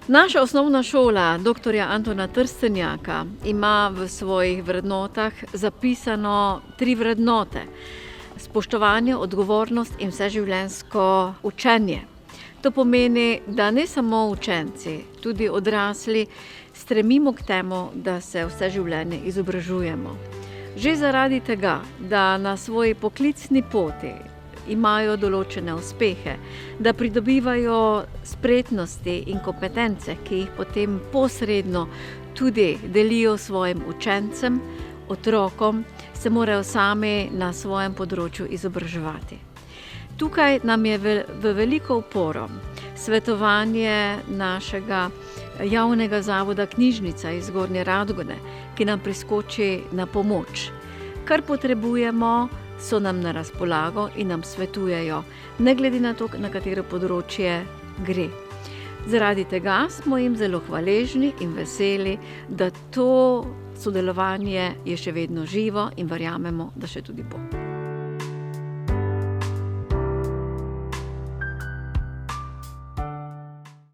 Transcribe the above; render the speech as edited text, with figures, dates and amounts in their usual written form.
Naša osnovna šola dr. Antona Trstenjaka ima v svojih vrednotah zapisano 3 vrednote: spoštovanje, odgovornost in vseživljenjsko učenje. To pomeni, da ne samo učenci, tudi odrasli stremimo k temu, da se vse življenje izobražujemo. Že zaradi tega, da na svoji poklicni poti imajo določene uspehe, da pridobivajo spretnosti in kompetence, ki jih potem posredno tudi delijo svojim učencem, otrokom, se morajo sami na svojem področju izobraževati. Tukaj nam je v veliko oporo svetovanje našega javnega zavoda Knjižnica iz Zgornje Radgone, ki nam priskoči na pomoč. Kar potrebujemo, so nam na razpolago in nam svetujejo, ne glede na to, na katero področje gre. Zaradi tega smo jim zelo hvaležni in veseli, da to sodelovanje je še vedno živo in verjamemo, da še tudi bo.